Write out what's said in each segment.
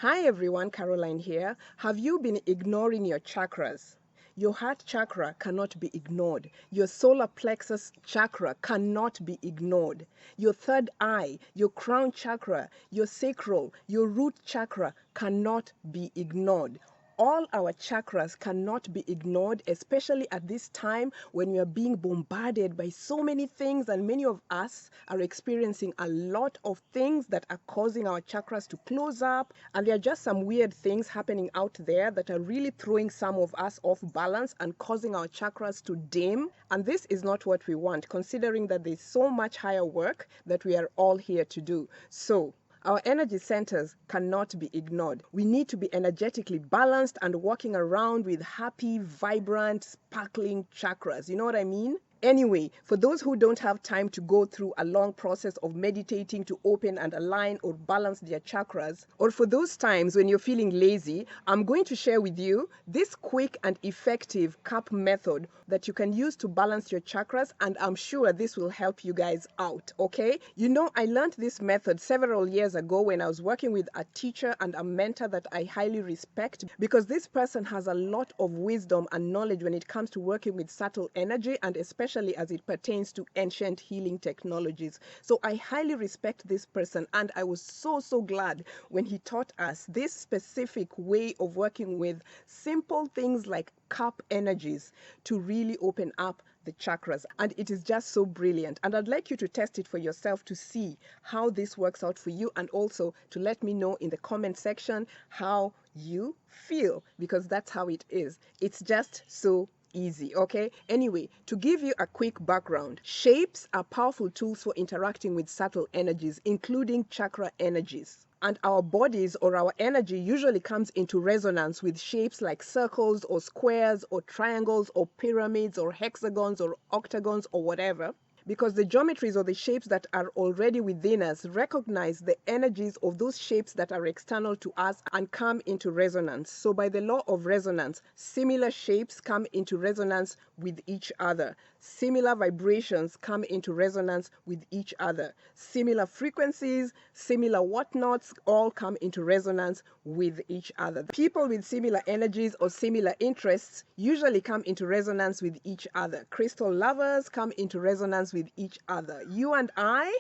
Hi everyone, Caroline here. Have you been ignoring your chakras? Your heart chakra cannot be ignored. Your solar plexus chakra cannot be ignored. Your third eye, your crown chakra, your sacral, your root chakra cannot be ignored. All our chakras cannot be ignored, especially at this time when we are being bombarded by so many things, and many of us are experiencing a lot of things that are causing our chakras to close up. And there are just some weird things happening out there that are really throwing some of us off balance and causing our chakras to dim. And this is not what we want, considering that there's so much higher work that we are all here to do. So our energy centers cannot be ignored. We need to be energetically balanced and walking around with happy, vibrant, sparkling chakras. You know what I mean? Anyway, for those who don't have time to go through a long process of meditating to open and align or balance their chakras, or for those times when you're feeling lazy, I'm going to share with you this quick and effective cup method that you can use to balance your chakras, and I'm sure this will help you guys out, okay? You know, I learned this method several years ago when I was working with a teacher and a mentor that I highly respect, because this person has a lot of wisdom and knowledge when it comes to working with subtle energy, and especially as it pertains to ancient healing technologies. So I highly respect this person, and I was so glad when he taught us this specific way of working with simple things like cup energies to really open up the chakras. And it is just so brilliant, and I'd like you to test it for yourself to see how this works out for you, and also to let me know in the comment section how you feel, because that's how it is. It's just so easy, okay? Anyway, to give you a quick background, shapes are powerful tools for interacting with subtle energies, including chakra energies. And our bodies or our energy usually comes into resonance with shapes like circles or squares or triangles or pyramids or hexagons or octagons or whatever, because the geometries or the shapes that are already within us recognize the energies of those shapes that are external to us and come into resonance. So by the law of resonance, similar shapes come into resonance with each other. Similar vibrations come into resonance with each other. Similar frequencies, similar whatnots, all come into resonance with each other. People with similar energies or similar interests usually come into resonance with each other. Crystal lovers come into resonance with each other. You and I,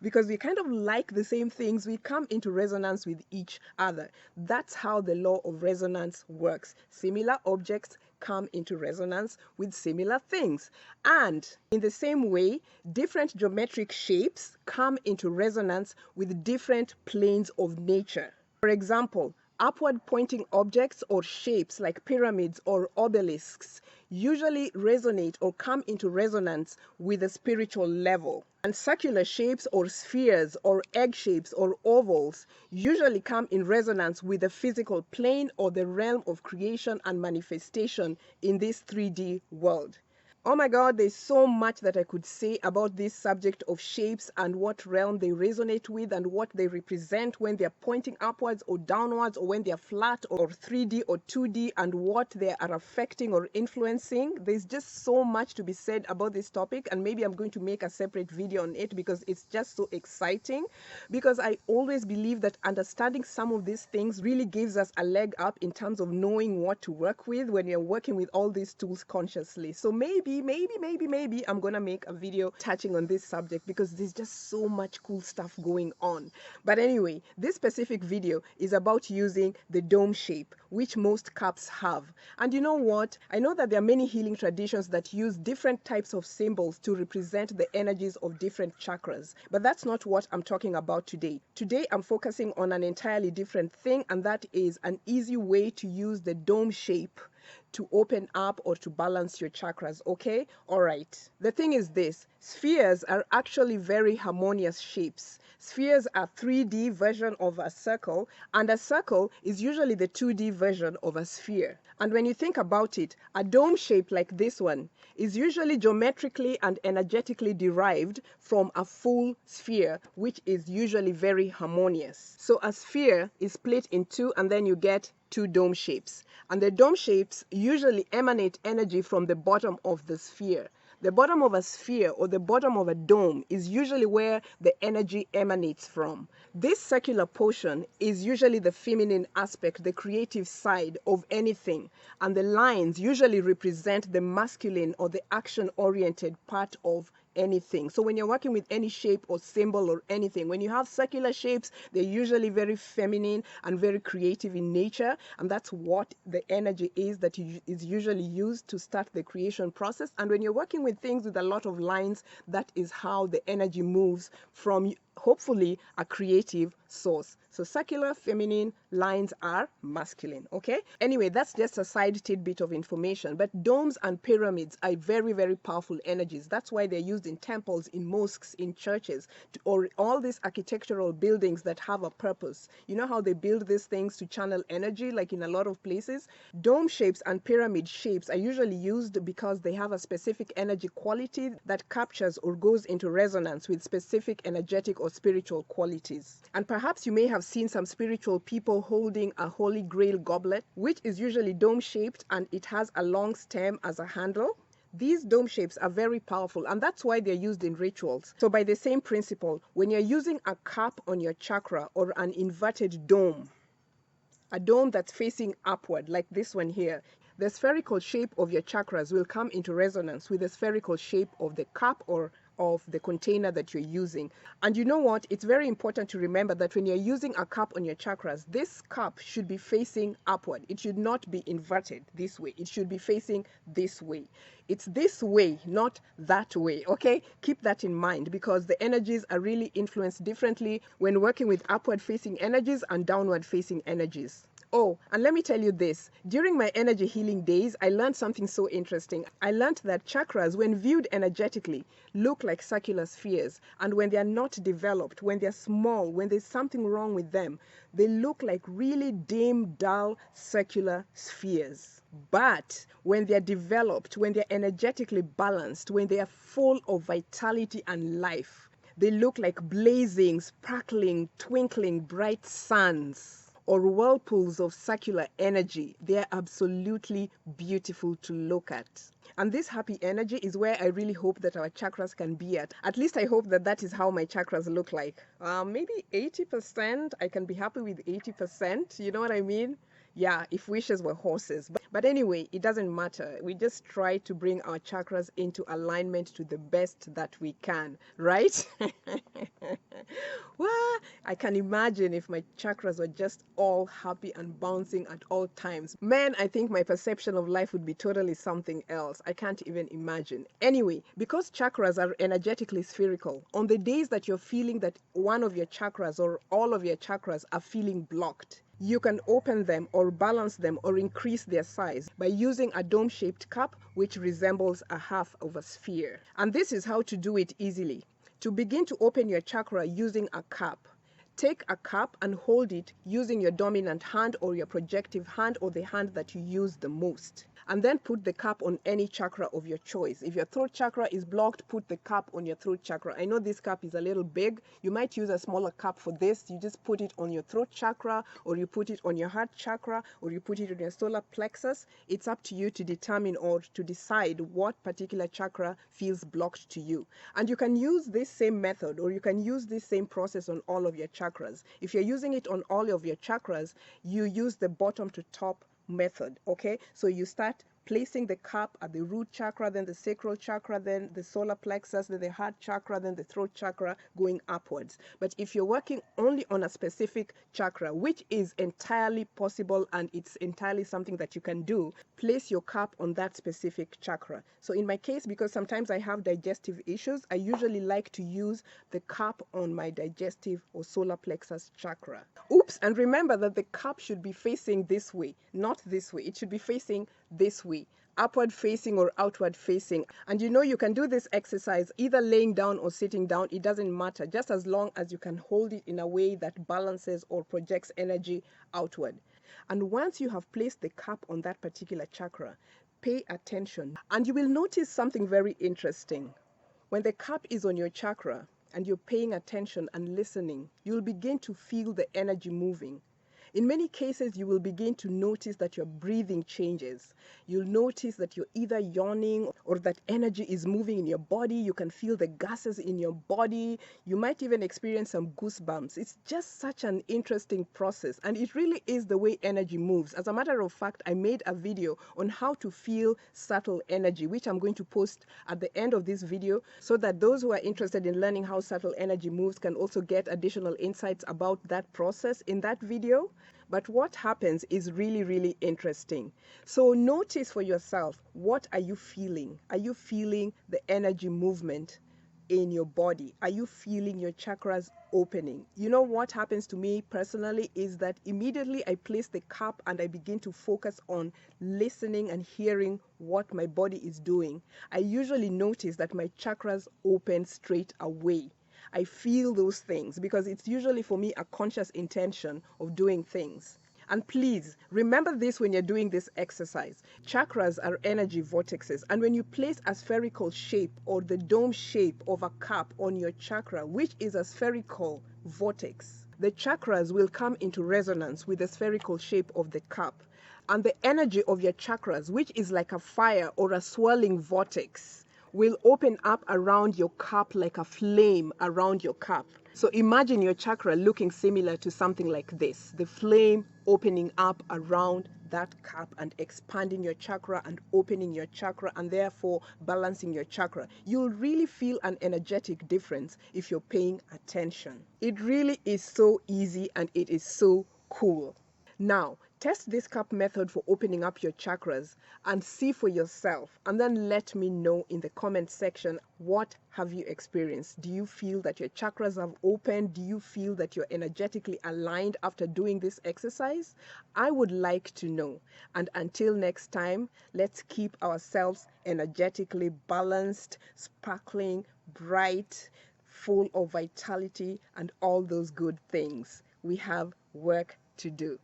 because we kind of like the same things, we come into resonance with each other. That's how the law of resonance works. Similar objects come into resonance with similar things. And in the same way, different geometric shapes come into resonance with different planes of nature. For example, upward pointing objects or shapes like pyramids or obelisks usually resonate or come into resonance with the spiritual level. And circular shapes or spheres or egg shapes or ovals usually come in resonance with the physical plane or the realm of creation and manifestation in this 3D world. Oh my God, there's so much that I could say about this subject of shapes and what realm they resonate with and what they represent when they're pointing upwards or downwards, or when they're flat or 3D or 2D, and what they are affecting or influencing. There's just so much to be said about this topic, and maybe I'm going to make a separate video on it because it's just so exciting. Because I always believe that understanding some of these things really gives us a leg up in terms of knowing what to work with when you're working with all these tools consciously. So maybe I'm gonna make a video touching on this subject, because there's just so much cool stuff going on. But anyway, this specific video is about using the dome shape, which most cups have. And you know what? I know that there are many healing traditions that use different types of symbols to represent the energies of different chakras, but that's not what I'm talking about today. Today I'm focusing on an entirely different thing, and that is an easy way to use the dome shape to open up or to balance your chakras, okay? All right. The thing is this: spheres are actually very harmonious shapes. Spheres are 3D version of a circle, and a circle is usually the 2D version of a sphere. And when you think about it, a dome shape like this one is usually geometrically and energetically derived from a full sphere, which is usually very harmonious. So a sphere is split in two, and then you get two dome shapes. And the dome shapes usually emanate energy from the bottom of the sphere. The bottom of a sphere or the bottom of a dome is usually where the energy emanates from. This circular portion is usually the feminine aspect, the creative side of anything, and the lines usually represent the masculine or the action-oriented part of anything. So when you're working with any shape or symbol or anything, when you have circular shapes, they're usually very feminine and very creative in nature, and that's what the energy is that is usually used to start the creation process. And when you're working with things with a lot of lines, that is how the energy moves from hopefully a creative source. So circular, feminine, lines are masculine, okay? Anyway, that's just a side tidbit of information. But domes and pyramids are very, very powerful energies. That's why they're used in temples, in mosques, in churches, or all these architectural buildings that have a purpose. You know how they build these things to channel energy, like in a lot of places? Dome shapes and pyramid shapes are usually used because they have a specific energy quality that captures or goes into resonance with specific energetic or spiritual qualities. And perhaps you may have seen some spiritual people holding a holy grail goblet, which is usually dome shaped and it has a long stem as a handle. These dome shapes are very powerful, and that's why they're used in rituals. So by the same principle, when you're using a cup on your chakra or an inverted dome, a dome that's facing upward like this one here, the spherical shape of your chakras will come into resonance with the spherical shape of the cup or of the container that you're using. And you know what? It's very important to remember that when you're using a cup on your chakras, this cup should be facing upward. It should not be inverted this way. It should be facing this way. It's this way, not that way, okay? Keep that in mind because the energies are really influenced differently when working with upward facing energies and downward facing energies. Oh, and let me tell you this. During my energy healing days, I learned something so interesting. I learned that chakras, when viewed energetically, look like circular spheres. And when they are not developed, when they're small, when there's something wrong with them, they look like really dim, dull, circular spheres. But when they're developed, when they're energetically balanced, when they are full of vitality and life, they look like blazing, sparkling, twinkling, bright suns or whirlpools of circular energy. They're absolutely beautiful to look at. And this happy energy is where I really hope that our chakras can be at. At least I hope that that is how my chakras look like. Maybe 80%. I can be happy with 80%. You know what I mean? Yeah, if wishes were horses. But anyway, it doesn't matter. We just try to bring our chakras into alignment to the best that we can, right? Well, I can imagine if my chakras were just all happy and bouncing at all times. Man, I think my perception of life would be totally something else. I can't even imagine. Anyway, because chakras are energetically spherical, on the days that you're feeling that one of your chakras or all of your chakras are feeling blocked, you can open them or balance them or increase their size by using a dome-shaped cup which resembles a half of a sphere. And this is how to do it easily. To begin to open your chakra using a cup, take a cup and hold it using your dominant hand or your projective hand or the hand that you use the most. And then put the cup on any chakra of your choice. If your throat chakra is blocked, put the cup on your throat chakra. I know this cup is a little big. You might use a smaller cup for this. You just put it on your throat chakra, or you put it on your heart chakra, or you put it on your solar plexus. It's up to you to determine or to decide what particular chakra feels blocked to you. And you can use this same method, or you can use this same process on all of your chakras. If you're using it on all of your chakras, you use the bottom to top method. Okay, so you start placing the cup at the root chakra, then the sacral chakra, then the solar plexus, then the heart chakra, then the throat chakra, going upwards. But if you're working only on a specific chakra, which is entirely possible and it's entirely something that you can do, place your cup on that specific chakra. So in my case, because sometimes I have digestive issues, I usually like to use the cup on my digestive or solar plexus chakra. Oops, and remember that the cup should be facing this way, not this way. It should be facing this way, upward facing or outward facing. And you know, you can do this exercise either laying down or sitting down. It doesn't matter, just as long as you can hold it in a way that balances or projects energy outward. And once you have placed the cup on that particular chakra, pay attention. And you will notice something very interesting. When the cup is on your chakra and you're paying attention and listening, you'll begin to feel the energy moving. In many cases, you will begin to notice that your breathing changes. You'll notice that you're either yawning or that energy is moving in your body. You can feel the gases in your body. You might even experience some goosebumps. It's just such an interesting process, and it really is the way energy moves. As a matter of fact, I made a video on how to feel subtle energy, which I'm going to post at the end of this video, so that those who are interested in learning how subtle energy moves can also get additional insights about that process in that video. But what happens is really, really interesting. So notice for yourself, what are you feeling? Are you feeling the energy movement in your body? Are you feeling your chakras opening? You know what happens to me personally is that immediately I place the cup and I begin to focus on listening and hearing what my body is doing. I usually notice that my chakras open straight away. I feel those things because it's usually for me a conscious intention of doing things. And please remember this when you're doing this exercise. Chakras are energy vortexes, and when you place a spherical shape or the dome shape of a cup on your chakra, which is a spherical vortex, the chakras will come into resonance with the spherical shape of the cup. And the energy of your chakras, which is like a fire or a swirling vortex, will open up around your cup like a flame around your cup. So imagine your chakra looking similar to something like this, the flame opening up around that cup and expanding your chakra and opening your chakra and therefore balancing your chakra. You'll really feel an energetic difference if you're paying attention. It really is so easy and it is so cool. Now, test this cup method for opening up your chakras and see for yourself, and then let me know in the comment section, what have you experienced? Do you feel that your chakras have opened? Do you feel that you're energetically aligned after doing this exercise? I would like to know. And until next time, let's keep ourselves energetically balanced, sparkling, bright, full of vitality and all those good things. We have work to do.